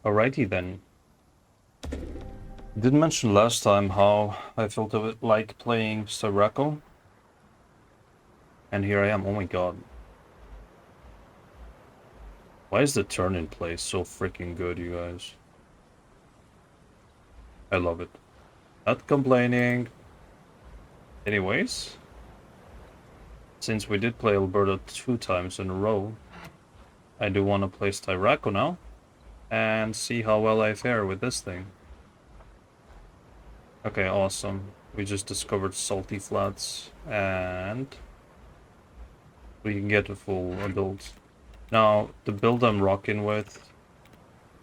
Alrighty then. Did mention last time how I felt a bit like playing Styraco. And here I am, oh my god. Why is the turn in play so freaking good, you guys? I love it. Not complaining. Anyways, since we did play Alberta 2 times in a row, I do want to play Styraco now and see how well I fare with this thing. Okay, awesome. We just discovered salty flats and we can get a full adult. Now, the build I'm rocking with,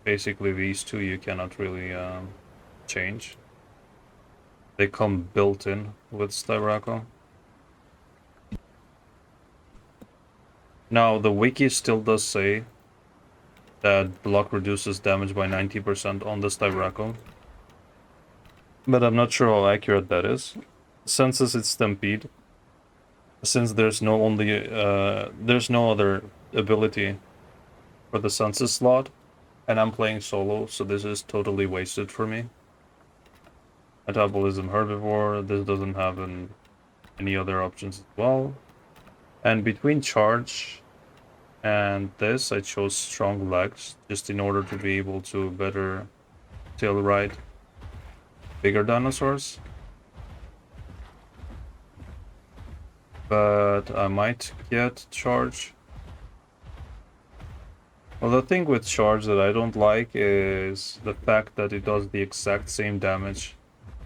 basically these two you cannot really change. They come built in with Styraco. Now, the wiki still does say that block reduces damage by 90% on the Styraco. But I'm not sure how accurate that is. Since it's Stampede, since there's no other ability for the Census slot, and I'm playing solo, so this is totally wasted for me. Metabolism Herbivore, this doesn't have any other options as well. And between Charge and this, I chose Strong Legs, just in order to be able to better tail ride bigger dinosaurs. But I might get Charge. Well, the thing with Charge that I don't like is the fact that it does the exact same damage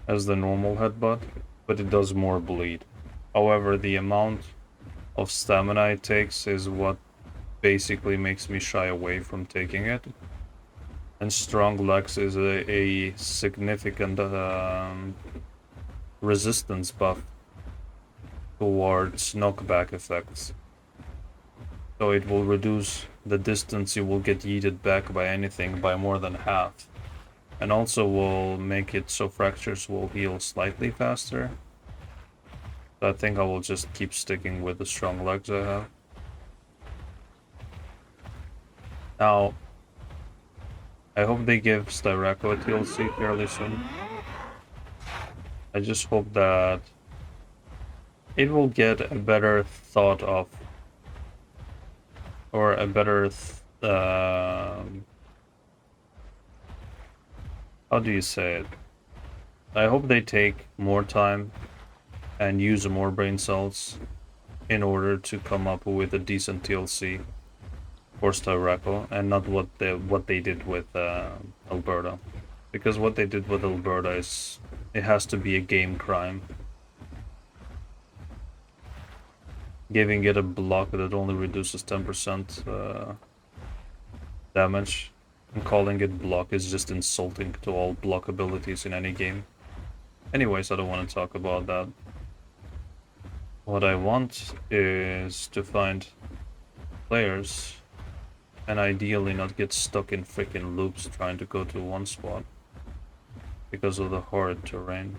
as the normal headbutt, but it does more bleed. However, the amount of stamina it takes is what basically makes me shy away from taking it. And Strong Legs is a significant resistance buff towards knockback effects. So it will reduce the distance you will get yeeted back by anything by more than half. And also will make it so fractures will heal slightly faster. So I think I will just keep sticking with the Strong Legs I have. Now, I hope they give Styraco a TLC fairly soon. I just hope that it will get a better thought of, or a better, how do you say it? I hope they take more time and use more brain cells in order to come up with a decent TLC for Styraco, and not what they did with Alberta. Because what they did with Alberta is, it has to be a game crime. Giving it a block that only reduces 10% damage and calling it block is just insulting to all block abilities in any game. Anyways, I don't want to talk about that. What I want is to find players and ideally not get stuck in freaking loops trying to go to one spot because of the horrid terrain.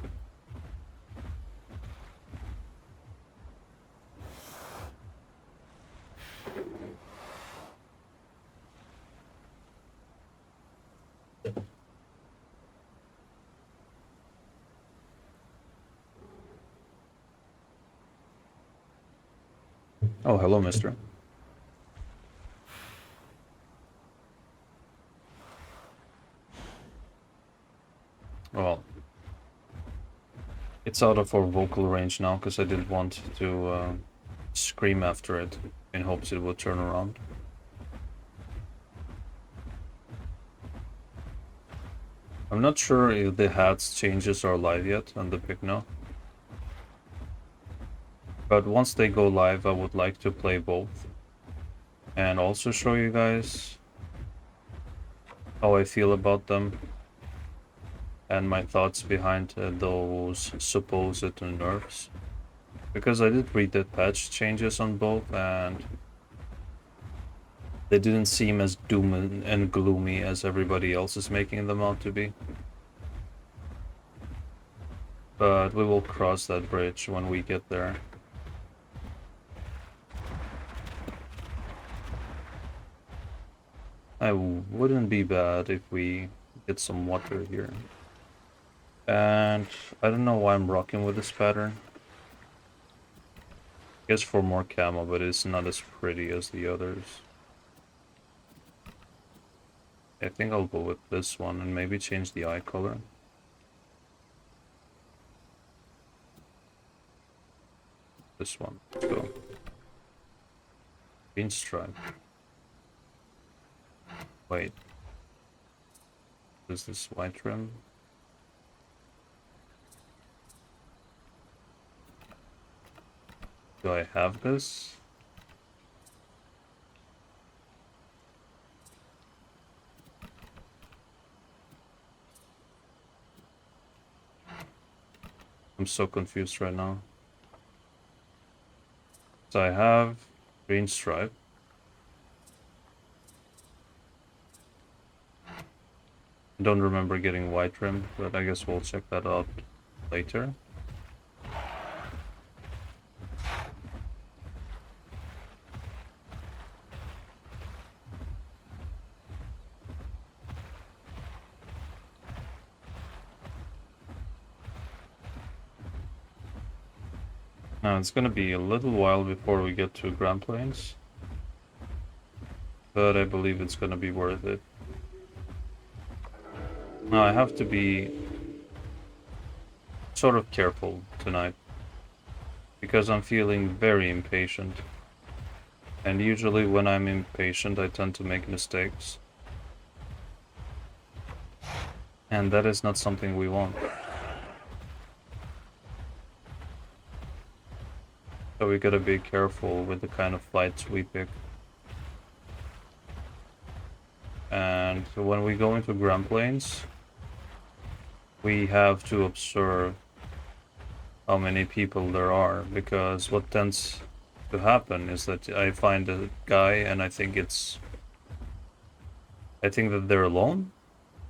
Oh, hello, mister. Well, it's out of our vocal range now because I didn't want to scream after it in hopes it would turn around. I'm not sure if the hats changes are live yet on the Picno. But once they go live, I would like to play both. And also show you guys how I feel about them. And my thoughts behind those supposed nerfs. Because I did read the patch changes on both, and they didn't seem as doom and gloomy as everybody else is making them out to be. But we will cross that bridge when we get there. I wouldn't be bad if we get some water here. And I don't know why I'm rocking with this pattern. I guess for more camo, but it's not as pretty as the others. I think I'll go with this one and maybe change the eye color. This one. Let's go. Green stripe. Wait. Is this white trim? Do I have this? I'm so confused right now. So I have green stripe. I don't remember getting white trim, but I guess we'll check that out later. Now it's gonna be a little while before we get to Grand Plains, but I believe it's gonna be worth it. Now I have to be sort of careful tonight, because I'm feeling very impatient. And usually when I'm impatient I tend to make mistakes. And that is not something we want. So we gotta be careful with the kind of flights we pick. And when we go into Grand Plains, we have to observe how many people there are, because what tends to happen is that I find a guy and I think that they're alone,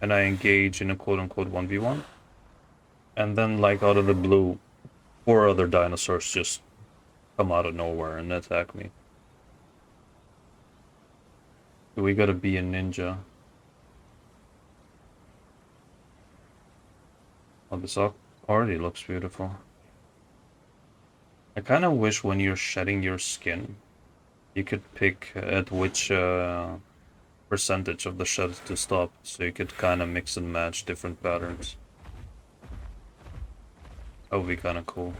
and I engage in a quote-unquote 1v1, and then like out of the blue 4 other dinosaurs just come out of nowhere and attack me. We gotta be a ninja. Oh, this already looks beautiful. I kind of wish when you're shedding your skin, you could pick at which percentage of the shed to stop, so you could kind of mix and match different patterns. That would be kind of cool.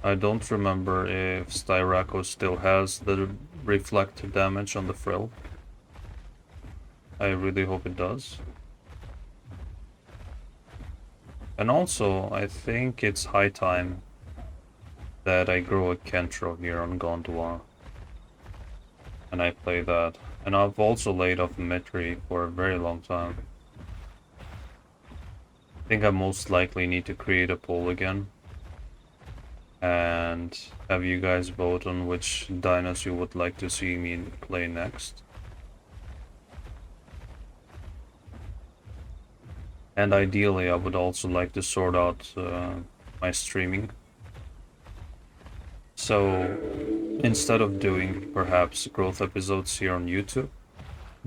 I don't remember if Styraco still has the reflect damage on the frill. I really hope it does. And also, I think it's high time that I grow a Kentro here on Gondwana. And I play that. And I've also laid off Mitri for a very long time. I think I most likely need to create a poll again. And have you guys vote on which dinos you would like to see me play next. And ideally, I would also like to sort out my streaming. So instead of doing perhaps growth episodes here on YouTube,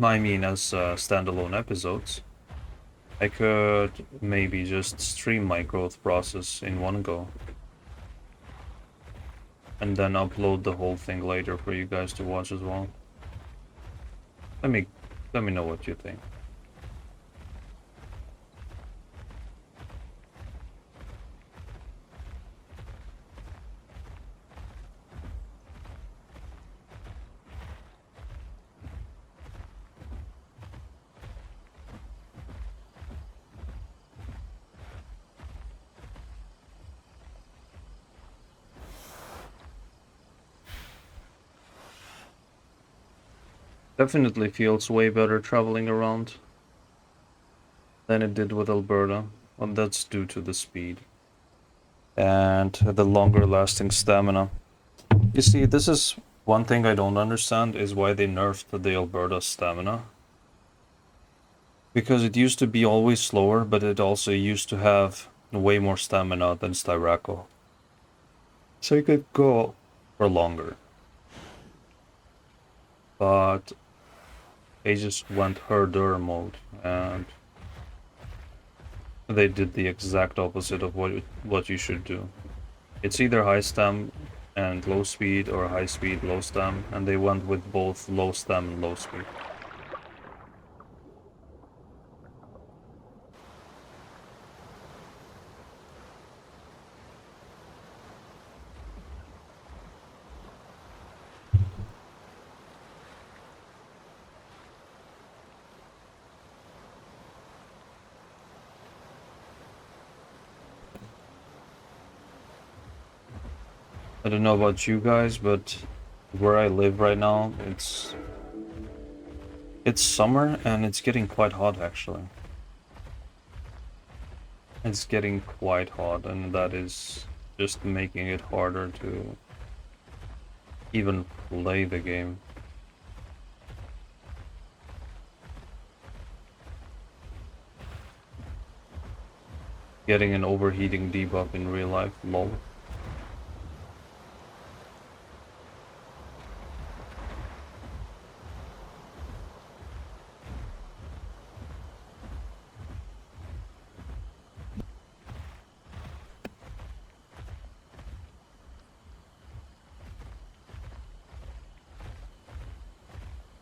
I mean as standalone episodes, I could maybe just stream my growth process in one go. And then upload the whole thing later for you guys to watch as well. Let me know what you think. Definitely feels way better traveling around than it did with Alberta. Well, that's due to the speed and the longer lasting stamina. You see, this is one thing I don't understand, is why they nerfed the Alberta stamina. Because it used to be always slower, but it also used to have way more stamina than Styraco. So he could go for longer. But they just went herder mode, and they did the exact opposite of what you should do. It's either high stam and low speed, or high speed, low stam, and they went with both low stam and low speed. I don't know about you guys, but where I live right now, it's summer and it's getting quite hot actually. It's getting quite hot, and that is just making it harder to even play the game. Getting an overheating debuff in real life, lol.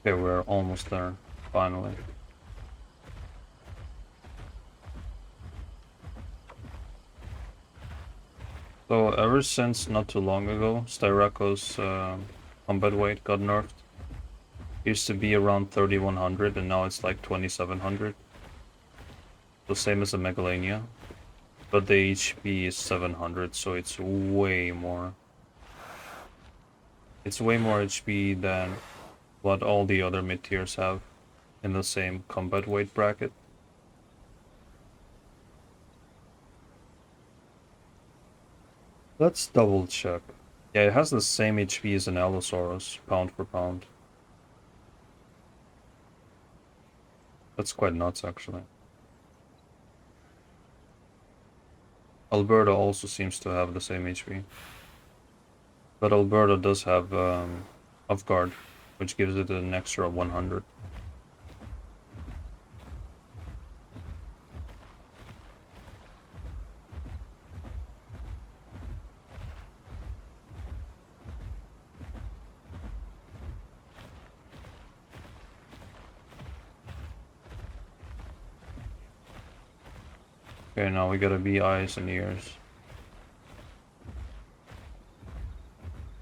Okay, we're almost there, finally. So ever since not too long ago, Styraco's combat weight got nerfed. It used to be around 3100 and now it's like 2700. The same as the Megalania. But the HP is 700, so it's way more. It's way more HP than what all the other mid tiers have in the same combat weight bracket. Let's double check. Yeah, it has the same HP as an Allosaurus, pound for pound. That's quite nuts, actually. Alberta also seems to have the same HP. But Alberta does have off guard, which gives it an extra 100. Okay, now we gotta be eyes and ears.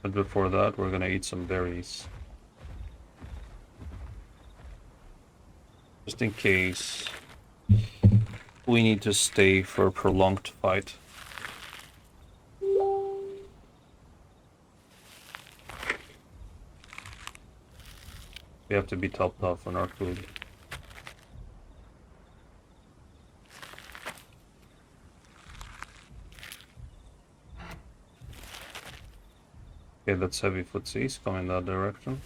But before that, we're gonna eat some berries. Just in case we need to stay for a prolonged fight. We have to be topped off on our food. Okay, that's heavy footsies coming that direction.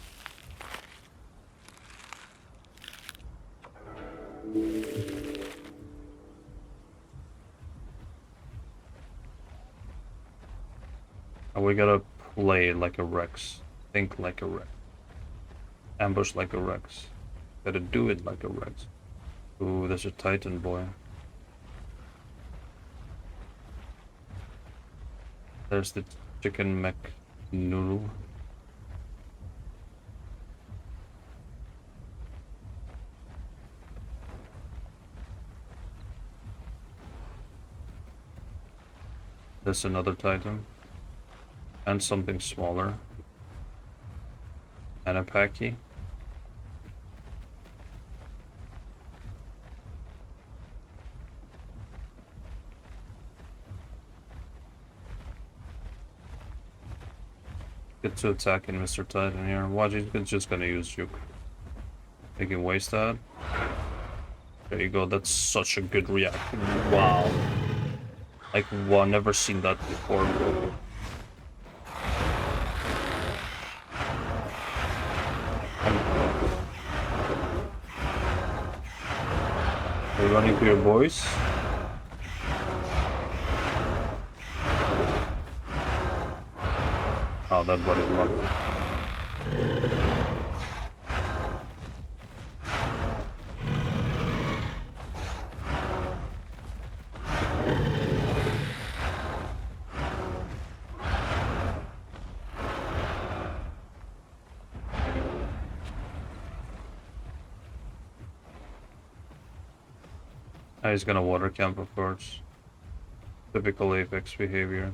And we gotta play like a Rex. Think like a Rex. Ambush like a Rex. Gotta do it like a Rex. Ooh, there's a Titan boy. There's the chicken mech noodle. There's another Titan. And something smaller. And a Pachy. Get to attacking Mr. Titan here. Watch, he's just gonna use Juke. They can waste that. There you go, that's such a good reaction. Wow. Like, wow, never seen that before. Are you running to your boys? Oh, that body block. Ah, he's gonna water camp, of course. Typical Apex behavior.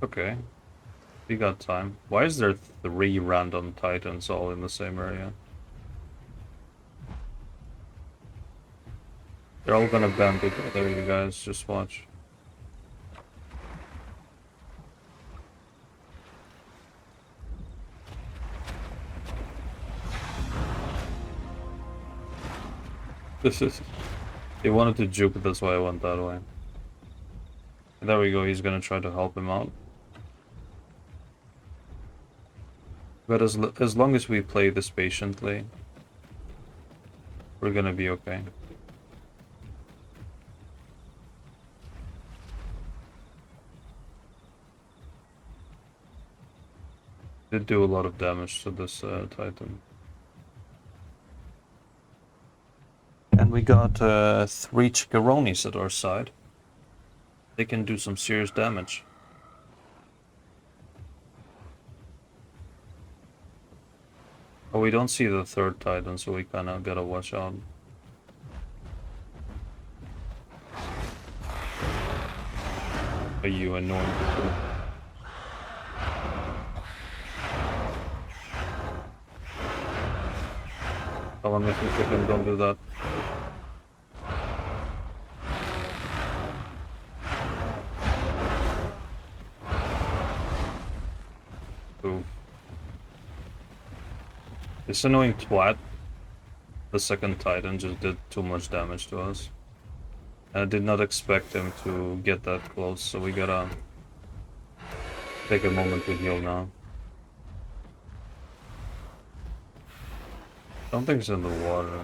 Okay. We got time. Why is there 3 random titans all in the same area? They're all gonna band together, you guys. Just watch. This is... He wanted to juke, that's why I went that way. There we go, he's gonna try to help him out. But as long as we play this patiently, we're gonna be okay. Did do a lot of damage to this Titan. And we got 3 Chickaronis at our side. They can do some serious damage. Oh, we don't see the 3rd Titan, so we kinda gotta watch out. Are you annoying? Oh, I'm missing chicken, don't do that. Ooh. This annoying twat, the 2nd Titan, just did too much damage to us. And I did not expect him to get that close, so we gotta take a moment to heal now. Something's in the water.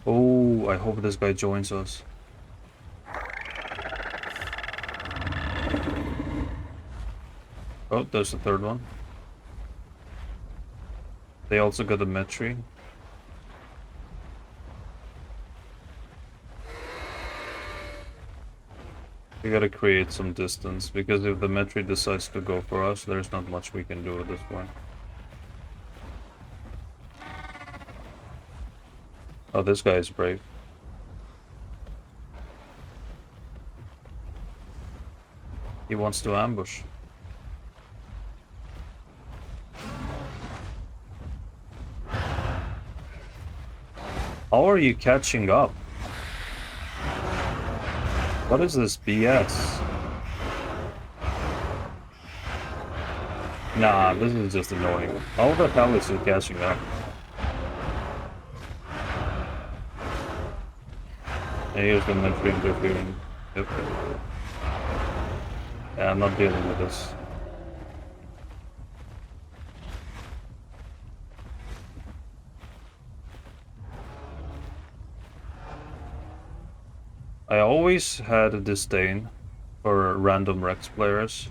Oh, I hope this guy joins us. Oh, there's the 3rd one. They also got a Metri. We gotta create some distance, because if the Metri decides to go for us, there's not much we can do at this point. Oh, this guy is brave. He wants to ambush. How are you catching up? What is this BS? Nah, this is just annoying. How the hell is he catching up? And here's the Metri interfering. Yep. Yeah, I'm not dealing with this. I always had a disdain for random Rex players,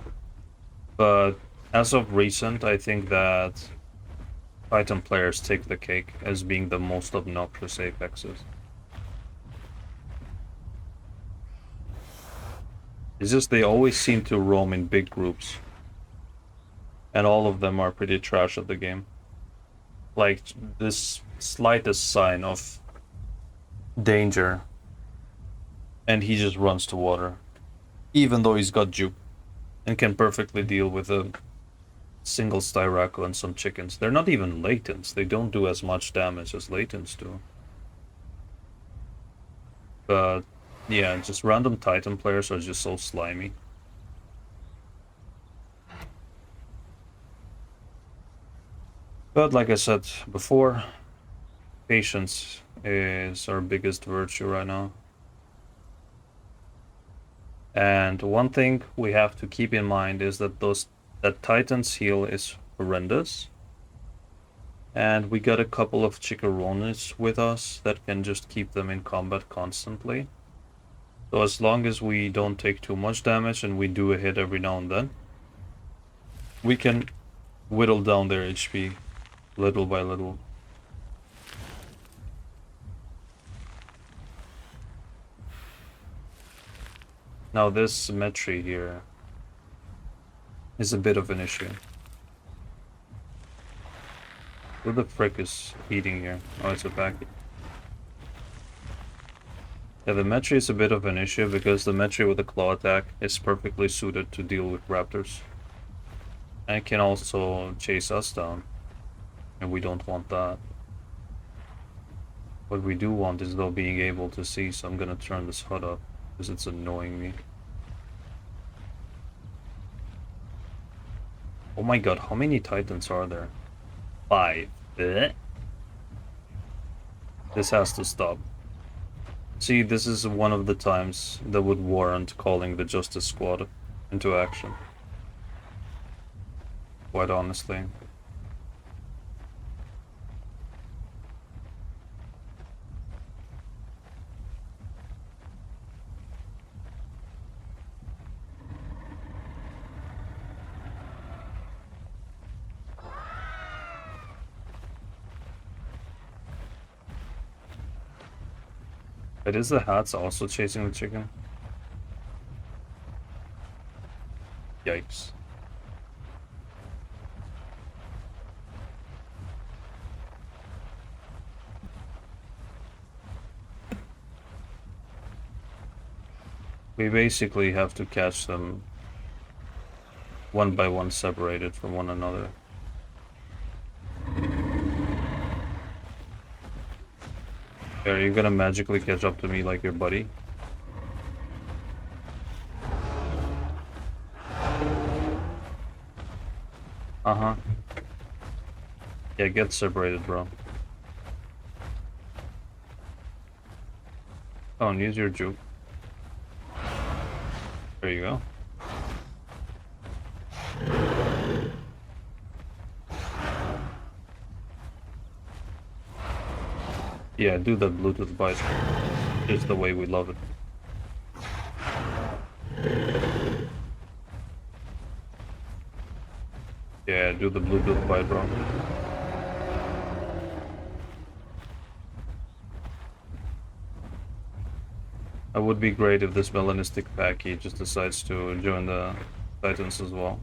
but as of recent, I think that Titan players take the cake as being the most obnoxious Apexes. It's just they always seem to roam in big groups, and all of them are pretty trash at the game. Like, this slightest sign of danger, and he just runs to water, even though he's got juke and can perfectly deal with a single Styraco and some chickens. They're not even latents. They don't do as much damage as latents do. But yeah, just random Titan players are just so slimy. But like I said before, patience is our biggest virtue right now. And one thing we have to keep in mind is that that Titan's heal is horrendous. And we got a couple of Chickaronis with us that can just keep them in combat constantly. So as long as we don't take too much damage and we do a hit every now and then, we can whittle down their HP little by little. Now this symmetry here is a bit of an issue. What the frick is eating here? Oh, it's a Pachy. Yeah, the Metri is a bit of an issue because the Metri with the claw attack is perfectly suited to deal with raptors. And it can also chase us down. And we don't want that. What we do want is though being able to see, so I'm gonna turn this HUD up because it's annoying me. Oh my god, how many titans are there? 5. Blech. This has to stop. See, this is one of the times that would warrant calling the Justice Squad into action. Quite honestly. But is the hats also chasing the chicken? Yikes. We basically have to catch them one by one separated from one another. Are you gonna magically catch up to me like your buddy? Uh-huh. Yeah, get separated, bro. Oh, and use your juke. There you go. Yeah, do the Bluetooth bite. Just the way we love it. Yeah, do the Bluetooth bite, bro. It would be great if this melanistic Pachy just decides to join the Titans as well.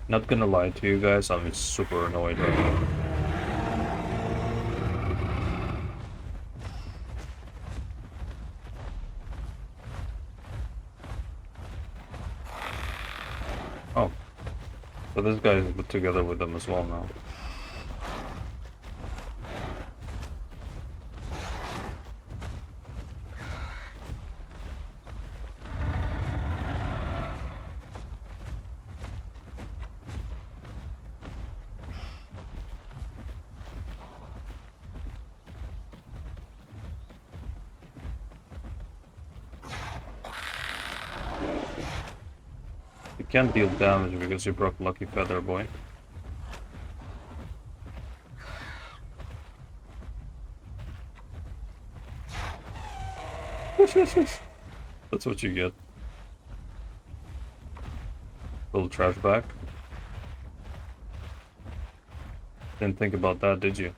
Not gonna lie to you guys, I'm super annoyed right now. Oh. So this guy is together with them as well now. You can't deal damage because you broke Lucky Feather, boy. That's what you get. Little trash bag. Didn't think about that, did you?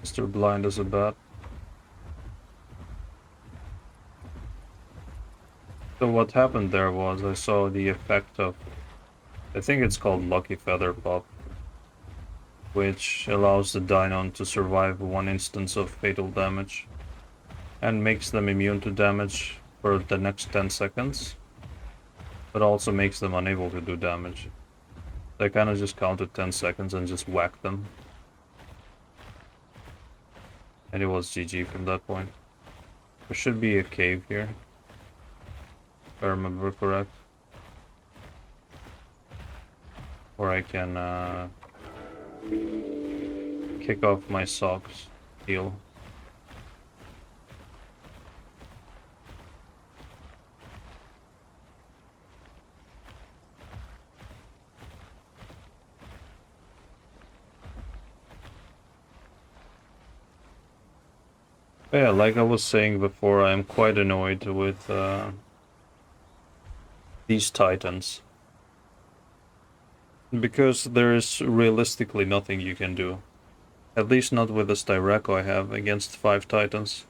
Mr. Blind as a bat. So what happened there was I saw the effect of I think it's called Lucky Feather Pop, which allows the Dinon to survive one instance of fatal damage and makes them immune to damage for the next 10 seconds, but also makes them unable to do damage. I kind of just counted 10 seconds and just whacked them. And it was GG from that point. There should be a cave here, if I remember correct. Or I can kick off my socks, heal. But yeah, like I was saying before, I'm quite annoyed with these titans. Because there is realistically nothing you can do. At least not with the Styraco I have against 5 titans.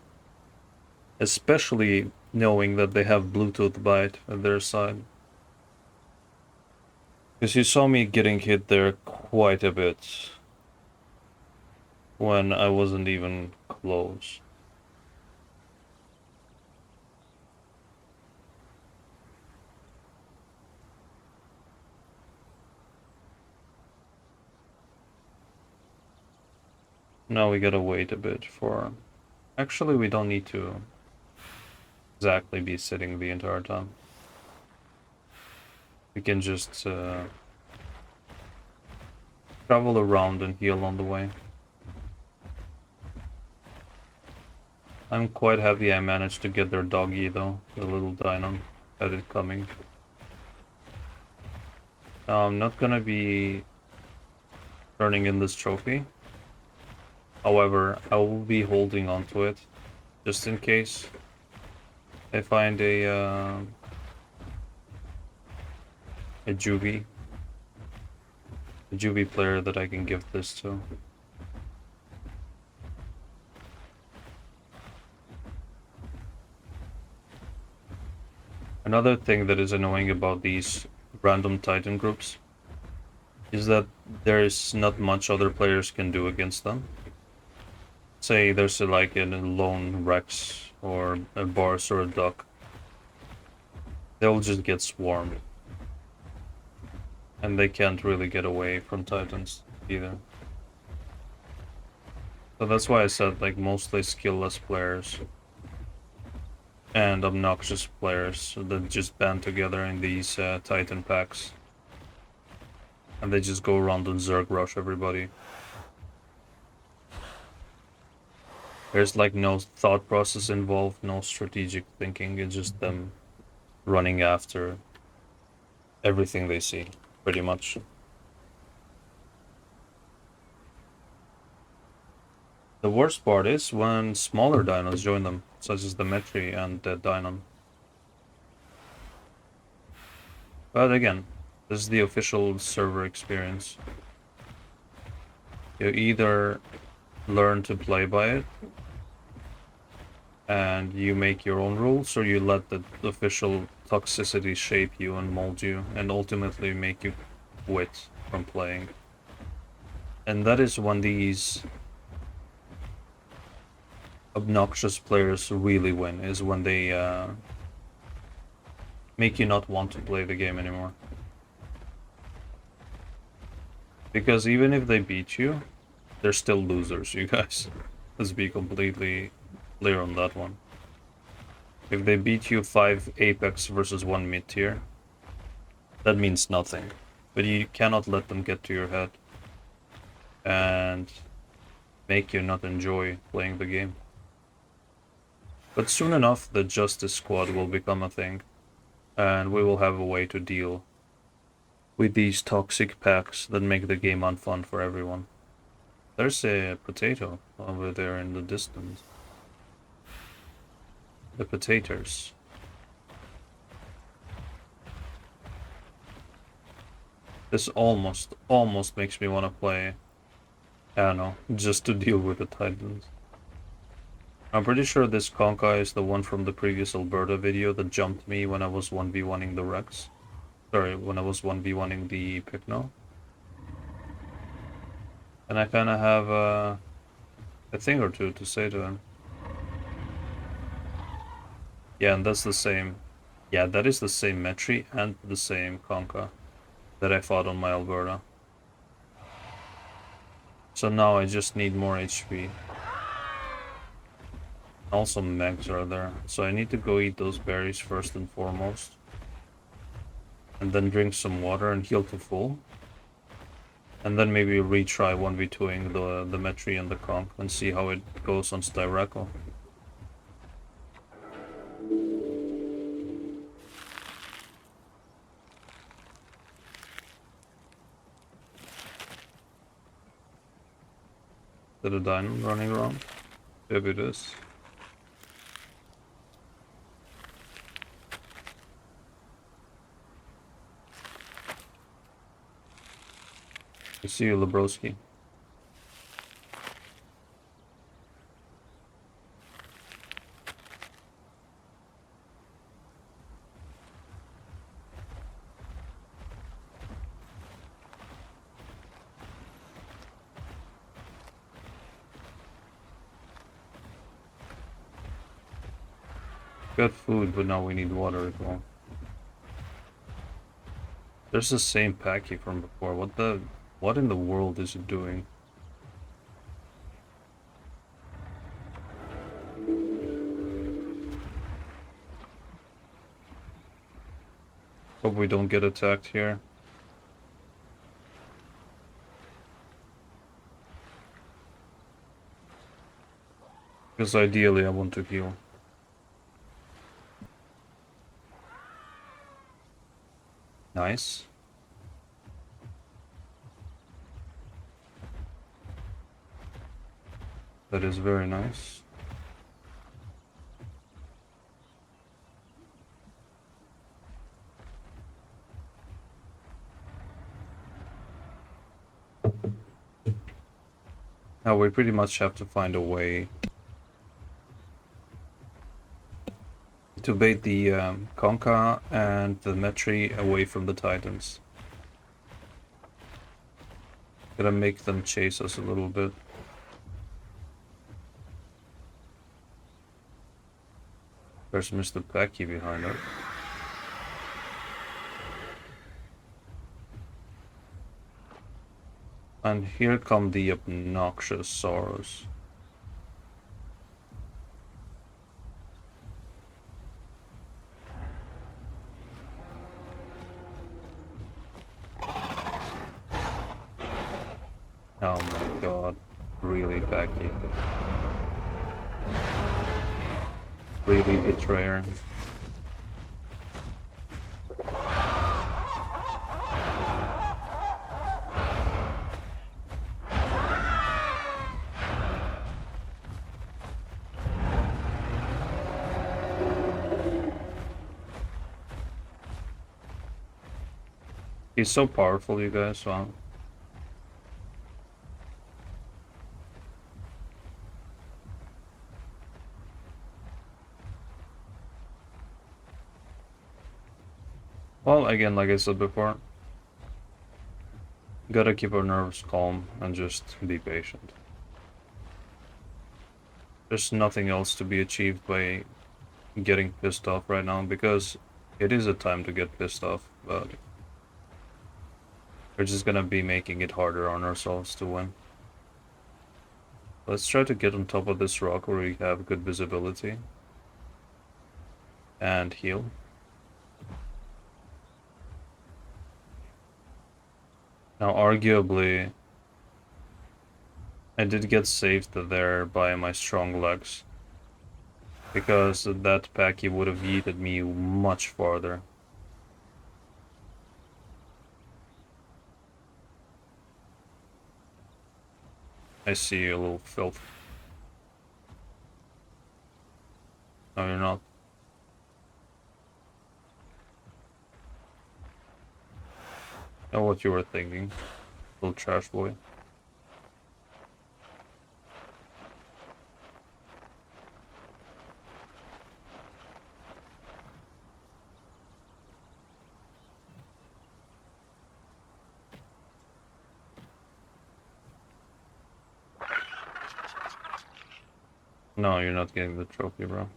Especially knowing that they have Bluetooth Bite at their side. Because you saw me getting hit there quite a bit when I wasn't even close. Now we gotta wait a bit for... Actually, we don't need to exactly be sitting the entire time. We can just travel around and heal on the way. I'm quite happy I managed to get their doggy though, the little dino. Had it coming. I'm not gonna be turning in this trophy. However, I will be holding on to it, just in case I find a juvie player that I can give this to. Another thing that is annoying about these random Titan groups is that there is not much other players can do against them. Say there's like a lone Rex or a Bars or a Duck. They'll just get swarmed. And they can't really get away from Titans either. So that's why I said like mostly skillless players and obnoxious players that just band together in these Titan packs. And they just go around and Zerg rush everybody. There's like no thought process involved, no strategic thinking, it's just them running after everything they see, pretty much. The worst part is when smaller dinos join them, such as the Metri and the Dinon. But again, this is the official server experience. You either learn to play by it, and you make your own rules, or you let the official toxicity shape you and mold you, and ultimately make you quit from playing. And that is when these obnoxious players really win, is when they make you not want to play the game anymore. Because even if they beat you, they're still losers, you guys. Let's be completely clear on that one. If they beat you 5 Apex versus 1 mid-tier, that means nothing. But you cannot let them get to your head and make you not enjoy playing the game. But soon enough, the Justice Squad will become a thing, and we will have a way to deal with these toxic packs that make the game unfun for everyone. There's a potato over there in the distance. The potatoes. This almost makes me want to play, I don't know, just to deal with the Titans. I'm pretty sure this Conka is the one from the previous Alberta video that jumped me when I was 1v1ing the Rex. Sorry, when I was 1v1ing the Picno. And I kind of have a thing or two to say to him. Yeah, and that's the same. Yeah, that is the same Metri and the same Conca that I fought on my Alberta. So now I just need more HP. Also megs are there, so I need to go eat those berries first and foremost. And then drink some water and heal to full. And then maybe retry 1v2ing the Metri and the Conch and see how it goes on Styraco. Is it a dino running around? Maybe it is. I see you, Lebroski. Got food, but now we need water as well. There's the same Pachy from before. What in the world is it doing? Hope we don't get attacked here. Because ideally I want to heal. Nice. That is very nice. Now we pretty much have to find a way to bait the Conca and the Metri away from the Titans. Gotta make them chase us a little bit. There's Mr. Pachy behind us. And here come the obnoxious sorrows. Oh my god. Really, Pachy. Really, betrayer. He's so powerful, you guys, wow. Well, again, like I said before, gotta keep our nerves calm and just be patient. There's nothing else to be achieved by getting pissed off right now, because it is a time to get pissed off, but we're just gonna be making it harder on ourselves to win. Let's try to get on top of this rock where we have good visibility. And heal. Now, arguably, I did get saved there by my strong legs, because that Pachy would have yeeted me much farther. I see you, little filth. No, you're not. I know what you were thinking, little trash boy. No, you're not getting the trophy, bro.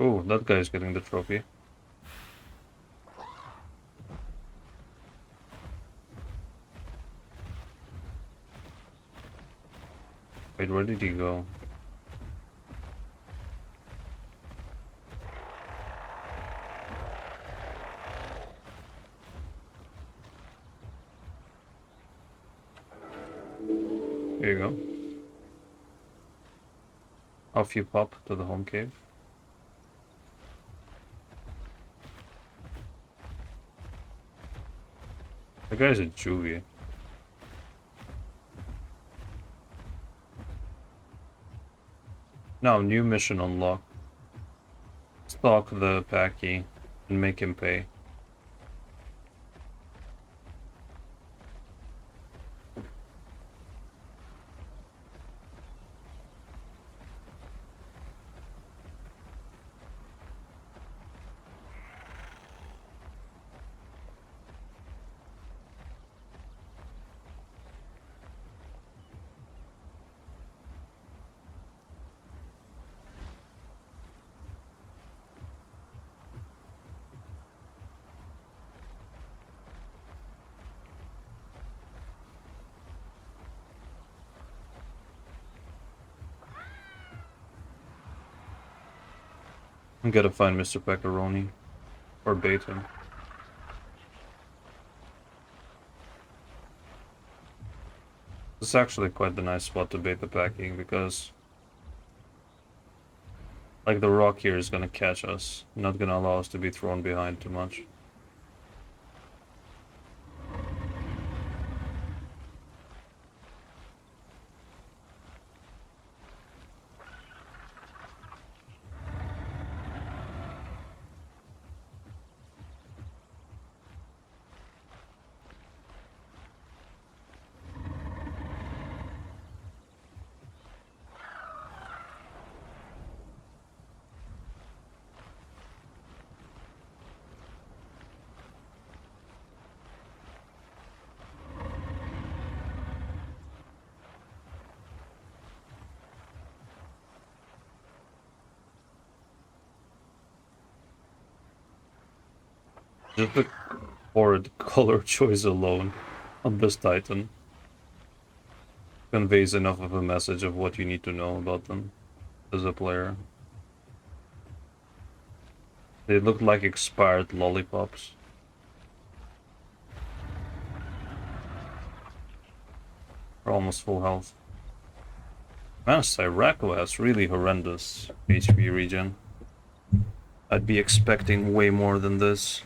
Oh, that guy's getting the trophy. Wait, where did he go? Here you go. Off you pop to the home cave. The guy's a juvie. Now, new mission unlocked. Stalk the Pachy and make him pay. I'm gonna find Mr. Pepperoni. Or bait him. This is actually quite the nice spot to bait the packing because like the rock here is gonna catch us, not gonna allow us to be thrown behind too much. Just the horrid color choice alone on this Titan conveys enough of a message of what you need to know about them as a player. They look like expired lollipops. They're almost full health. Man, Styraco has really horrendous HP regen. I'd be expecting way more than this.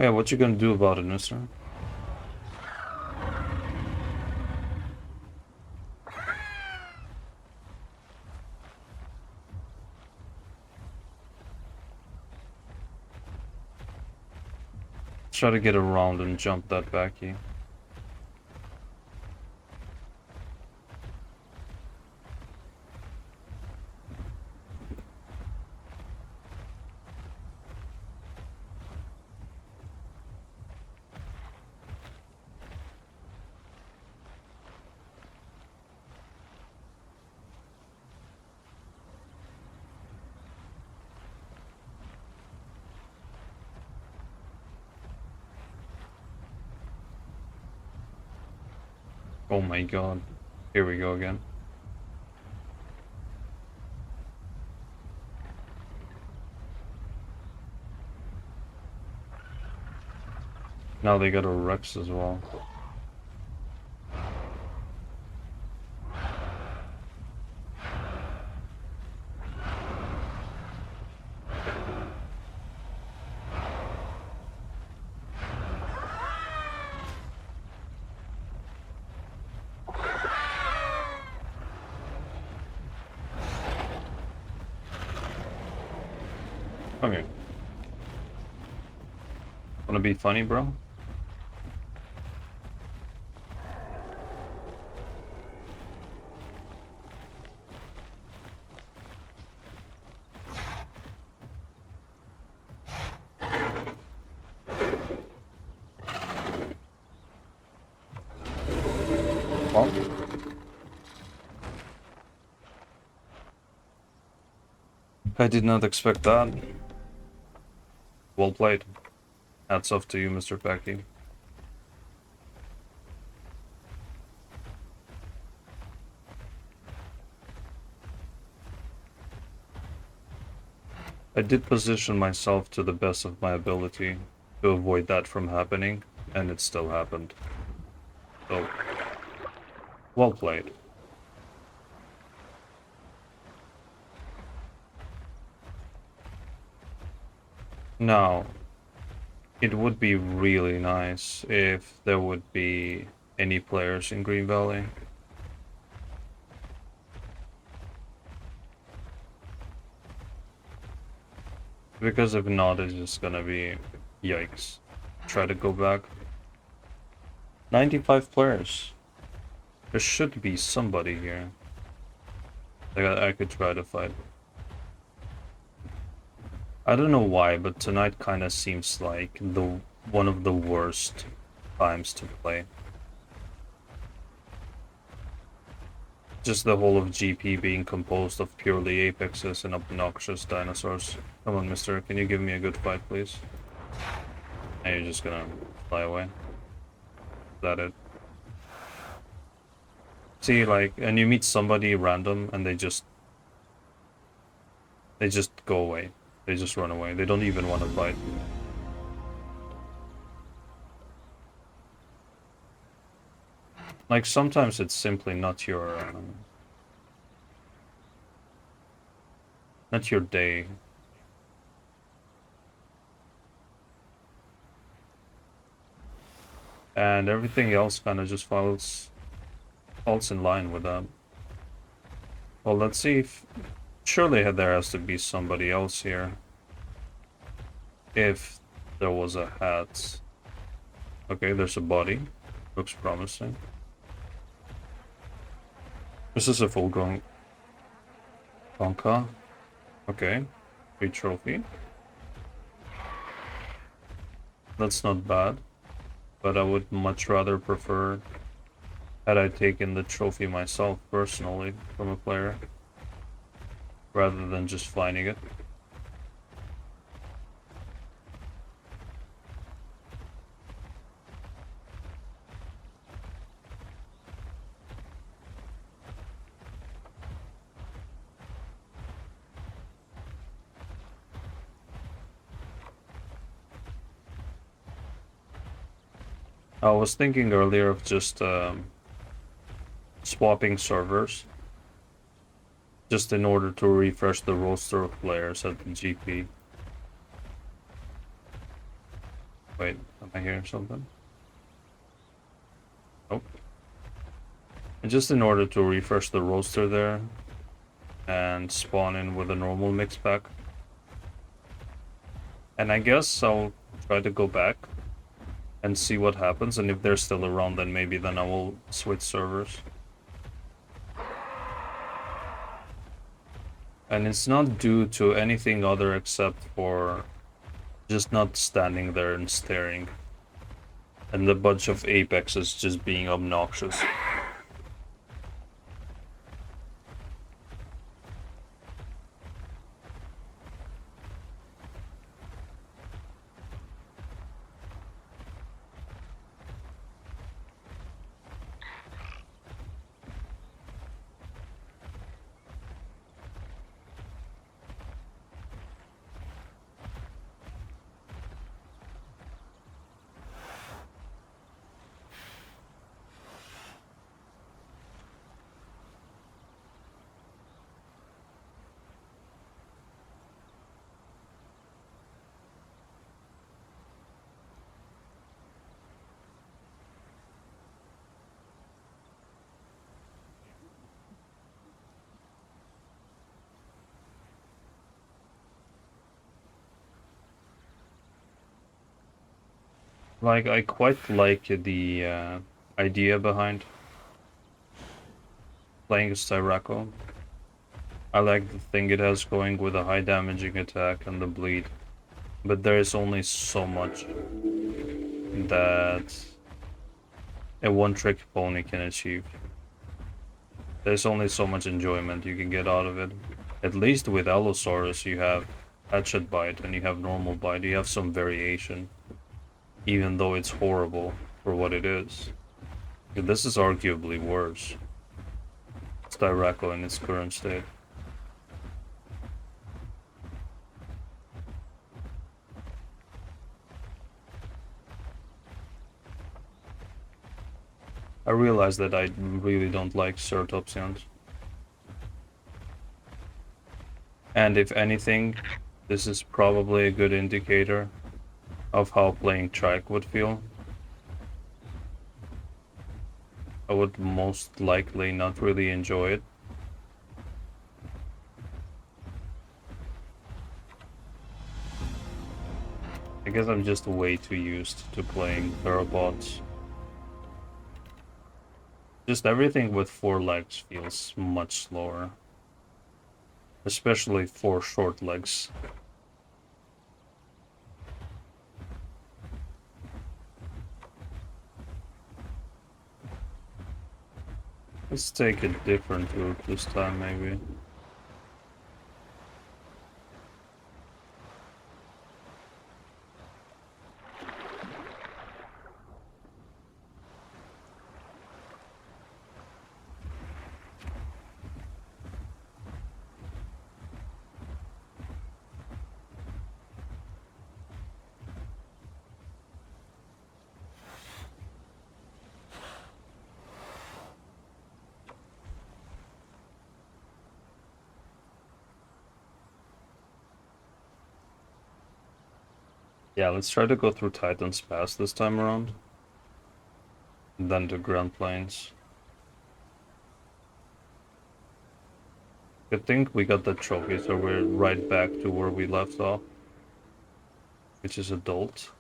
Oh yeah, what you gonna do about it, mister? Try to get around and jump that Pachy. Oh my god. Here we go again. Now they got a Rex as well. Come here. Wanna be funny, bro? I did not expect that. Well played. Hats off to you, Mr. Pachy. I did position myself to the best of my ability to avoid that from happening, and it still happened. So, well played. Now, it would be really nice if there would be any players in Green Valley. Because if not, it's just gonna be yikes. Try to go back. 95 players. There should be somebody here. Like I could try to fight. I don't know why, but tonight kind of seems like one of the worst times to play. Just the whole of GP being composed of purely apexes and obnoxious dinosaurs. Come on, mister, can you give me a good fight, please? And you're just gonna fly away. Is that it? See, like, and you meet somebody random and they just go away. They just run away. They don't even want to fight. Like, sometimes it's simply not your day. And everything else kind of just falls in line with that. Well, let's see if... Surely there has to be somebody else here. If there was a hat. Okay, there's a body. Looks promising. This is a full-grown Tonka. Okay. Free trophy. That's not bad. But I would much rather prefer had I taken the trophy myself personally from a player rather than just finding it. I was thinking earlier of just swapping servers just in order to refresh the roster of players at the GP. Wait, am I hearing something? Nope. And just in order to refresh the roster there and spawn in with a normal mix pack. And I guess I'll try to go back and see what happens, and if they're still around, then maybe I will switch servers. And it's not due to anything other except for just not standing there and staring. And the bunch of apexes just being obnoxious. Like, I quite like the idea behind playing Styraco. I like the thing it has going with a high damaging attack and the bleed. But there is only so much that a one-trick pony can achieve. There's only so much enjoyment you can get out of it. At least with Allosaurus you have hatchet bite and you have normal bite. You have some variation, even though it's horrible for what it is. This is arguably worse. Styraco in its current state. I realize that I really don't like Ceratopsians. And if anything, this is probably a good indicator of how playing Trike would feel. I would most likely not really enjoy it. I guess I'm just way too used to playing theropods. Just everything with 4 legs feels much slower. Especially 4 short legs. Let's take a different route this time, maybe. Yeah, let's try to go through Titan's Pass this time around. And then to Grand Plains. Good thing we got the trophy, so we're right back to where we left off. Which is adult.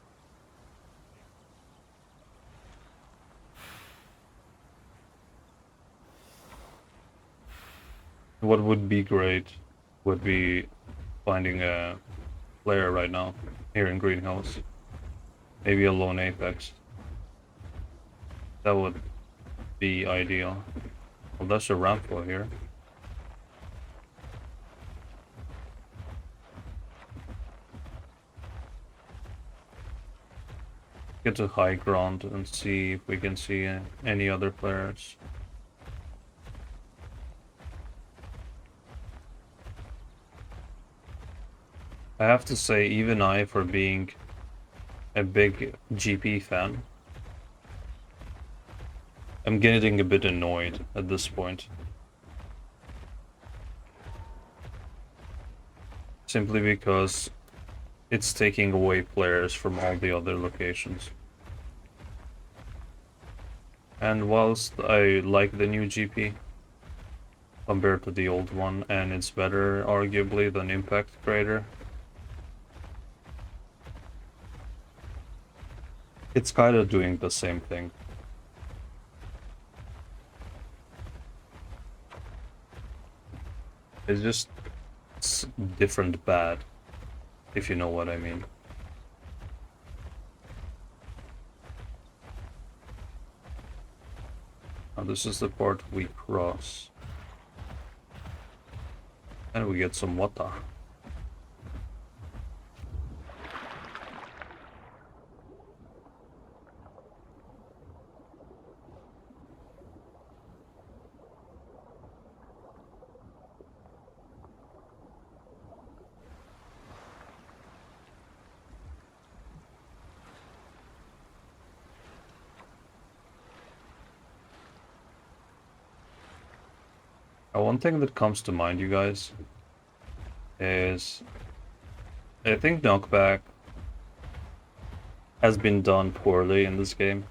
What would be great would be finding a player right now here in Greenhouse. Maybe a lone apex. That would be ideal. Well, that's a ramp for here. Get to high ground and see if we can see any other players. I have to say, even I, for being a big GP fan, I'm getting a bit annoyed at this point. Simply because it's taking away players from all the other locations. And whilst I like the new GP compared to the old one, and it's better arguably than Impact Crater, it's kind of doing the same thing. It's just different bad, if you know what I mean. Now this is the part we cross. And we get some water. One thing that comes to mind, you guys, is I think knockback has been done poorly in this game.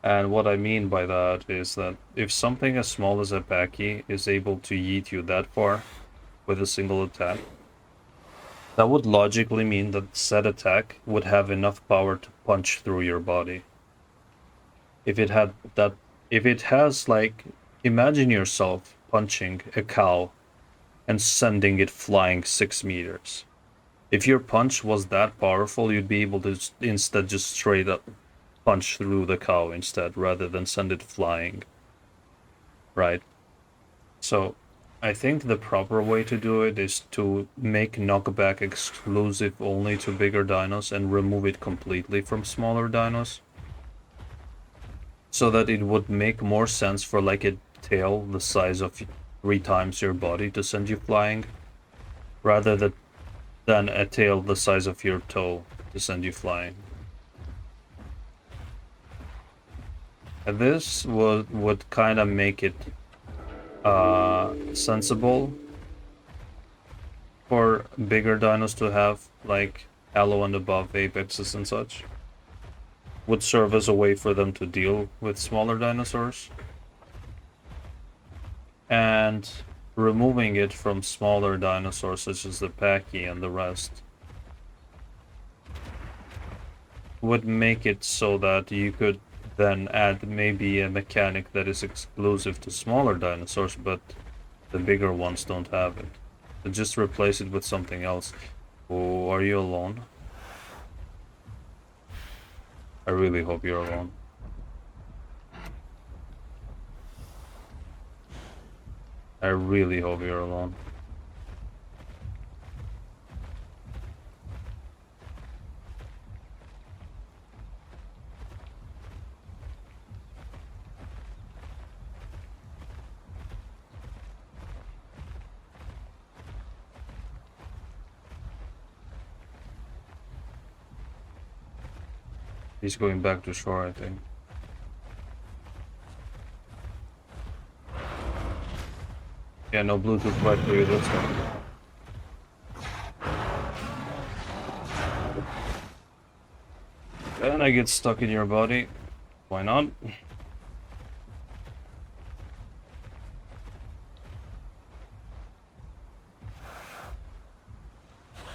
And what I mean by that is that if something as small as a Pachy is able to yeet you that far with a single attack, that would logically mean that said attack would have enough power to punch through your body. If it had that, if it has, like, imagine yourself punching a cow and sending it flying 6 meters. If your punch was that powerful, you'd be able to instead just straight up punch through the cow instead, rather than send it flying. Right? So, I think the proper way to do it is to make knockback exclusive only to bigger dinos and remove it completely from smaller dinos. So that it would make more sense for like a tail the size of 3 times your body to send you flying, rather than a tail the size of your toe to send you flying. And this would kind of make it sensible for bigger dinos to have, like Halo and above apexes and such. Would serve as a way for them to deal with smaller dinosaurs. And removing it from smaller dinosaurs such as the Pachy and the rest would make it so that you could then add maybe a mechanic that is exclusive to smaller dinosaurs, but the bigger ones don't have it. So just replace it with something else. Oh, are you alone? I really hope you're alone. I really hope you're alone. He's going back to shore, I think. Yeah, no Bluetooth right for you, that's fine. And I get stuck in your body. Why not?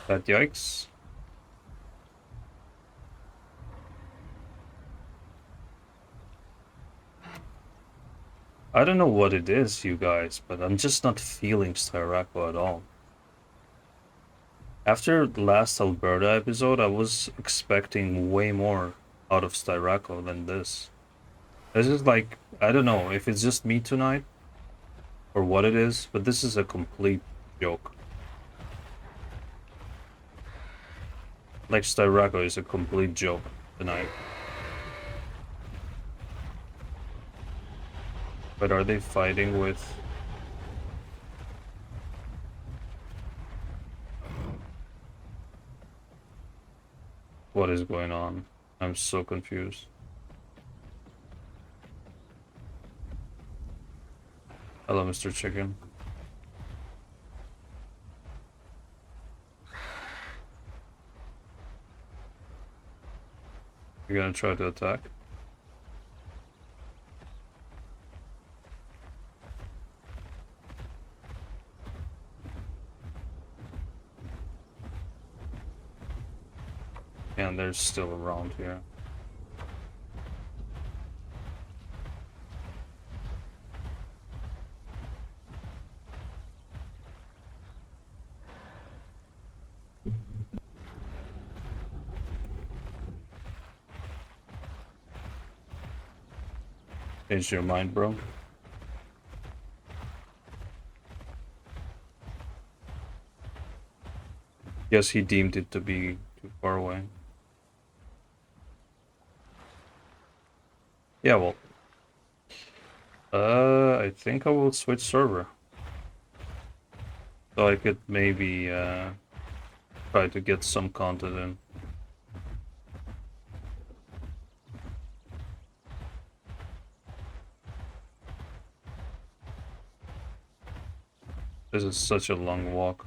That yikes. I don't know what it is, you guys, but I'm just not feeling Styraco at all. After the last Alberta episode, I was expecting way more out of Styraco than this. This is like, I don't know if it's just me tonight or what it is, but this is a complete joke. Like, Styraco is a complete joke tonight. But are they fighting with... What is going on? I'm so confused. Hello, Mr. Chicken. You're gonna try to attack? And they're still around here. Change your mind, bro. Yes, he deemed it to be too far away. Yeah, well. I think I will switch server. So I could maybe, try to get some content in. This is such a long walk.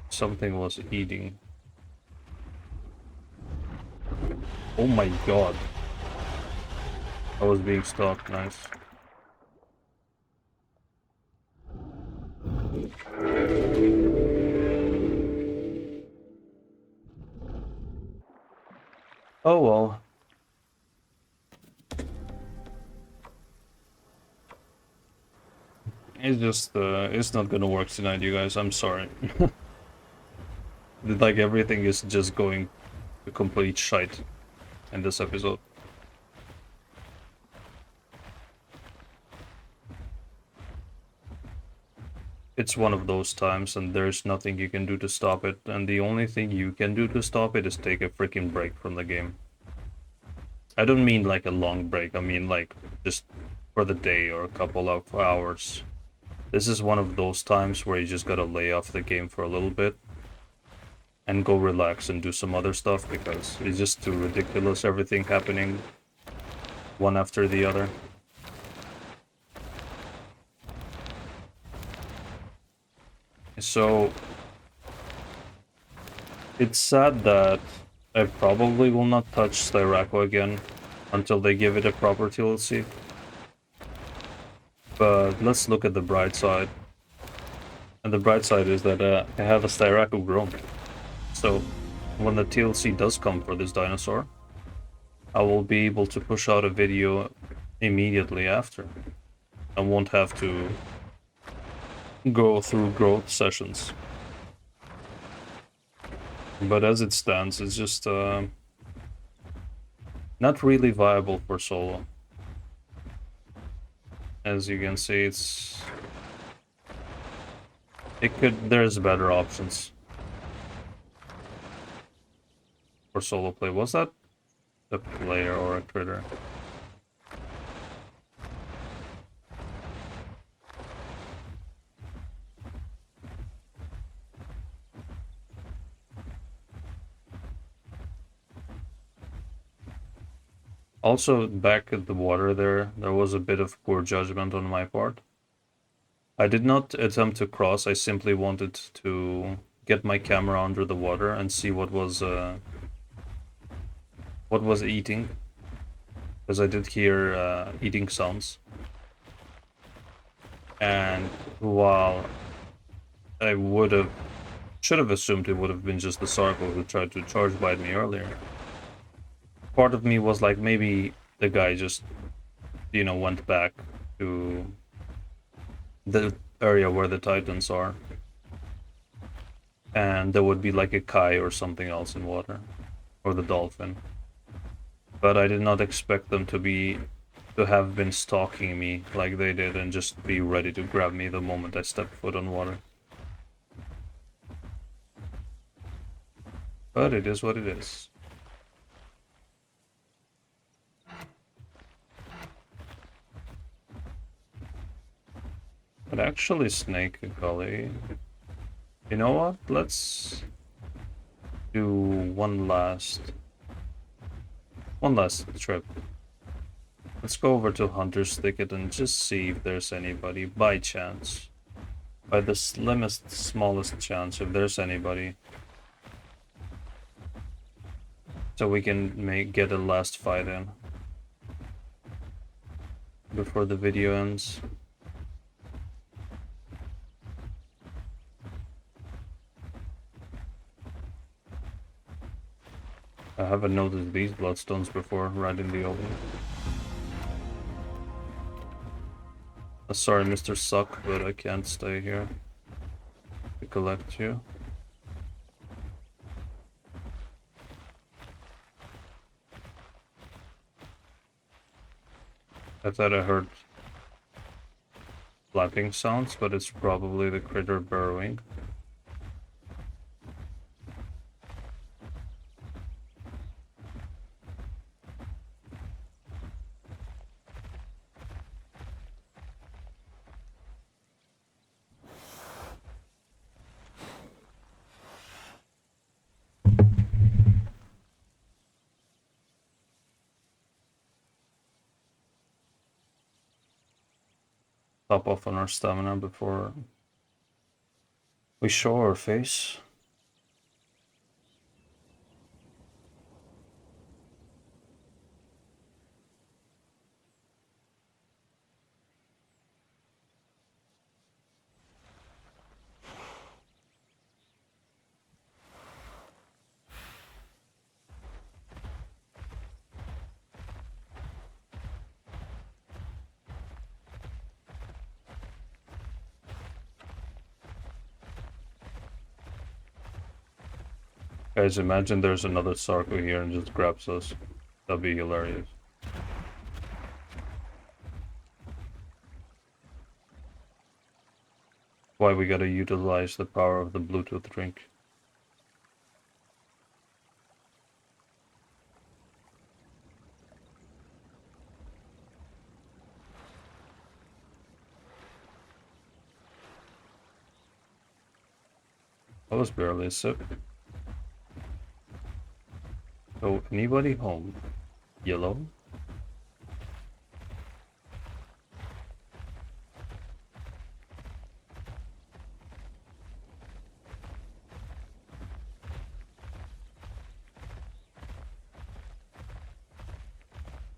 Something was eating. Oh my god. I was being stalked, nice. Oh well. It's just, it's not gonna work tonight, you guys, I'm sorry. Like, everything is just going to complete shite in this episode. it's one of those times and there's nothing you can do to stop it, and the only thing you can do to stop it is take a freaking break from the game. I don't mean like a long break, I mean like just for the day or a couple of hours. This is one of those times where you just gotta lay off the game for a little bit and go relax and do some other stuff, because it's just too ridiculous, everything happening one after the other. So it's sad that I probably will not touch Styraco again until they give it a proper TLC. But let's look at the bright side. And the bright side is that I have a Styraco grown. So when the TLC does come for this dinosaur, I will be able to push out a video immediately after. I won't have to go through growth sessions. But as it stands, it's just not really viable for solo. As you can see, there's better options for solo play. Was that a player or a critter? Also, back at the water there was a bit of poor judgment on my part. I did not attempt to cross, I simply wanted to get my camera under the water and see what was eating. Because I did hear eating sounds. And while I should have assumed it would have been just the Styraco who tried to charge bite me earlier, part of me was like, maybe the guy just, went back to the area where the Titans are. And there would be like a Kai or something else in water. Or the dolphin. But I did not expect them to have been stalking me like they did and just be ready to grab me the moment I stepped foot on water. But it is what it is. But actually, Snake Gully... You know what? Let's do one last trip. Let's go over to Hunter's Thicket and just see if there's anybody, by chance. By the smallest chance, if there's anybody. So we can get a last fight in before the video ends. I haven't noticed these bloodstones before, right in the open. Sorry, Mr. Suck, but I can't stay here to collect you. I thought I heard flapping sounds, but it's probably the critter burrowing. Top off on our stamina before we show our face. Guys, imagine there's another Styraco here and just grabs us. That'd be hilarious. Why we gotta utilize the power of the Bluetooth drink. That was barely a sip. So, anybody home? Yellow?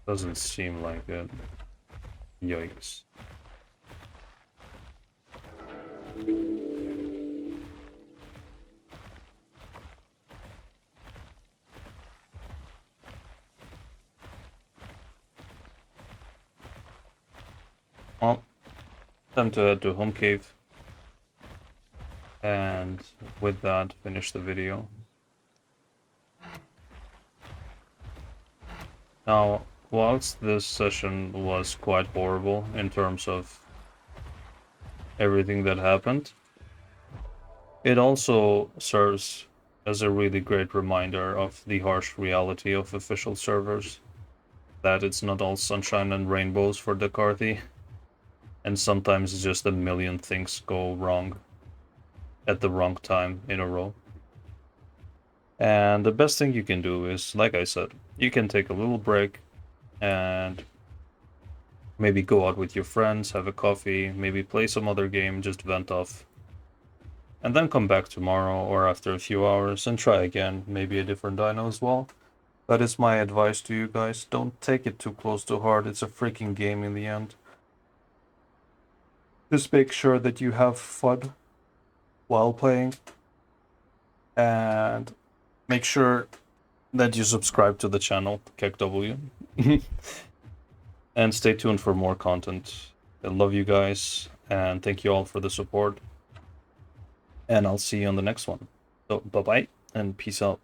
Doesn't seem like it. Yikes. Well, time to head to home cave. And with that, finish the video. Now, whilst this session was quite horrible in terms of everything that happened, it also serves as a really great reminder of the harsh reality of official servers, that it's not all sunshine and rainbows for Dakarthy, and sometimes just a million things go wrong at the wrong time in a row. And the best thing you can do is, like I said, you can take a little break and maybe go out with your friends, have a coffee, maybe play some other game, just vent off. And then come back tomorrow or after a few hours and try again, maybe a different dino as well. That is my advice to you guys. Don't take it too close to heart. It's a freaking game in the end. Just make sure that you have fun while playing. And make sure that you subscribe to the channel, KekW. And stay tuned for more content. I love you guys, and thank you all for the support. And I'll see you on the next one. So, bye-bye, and peace out.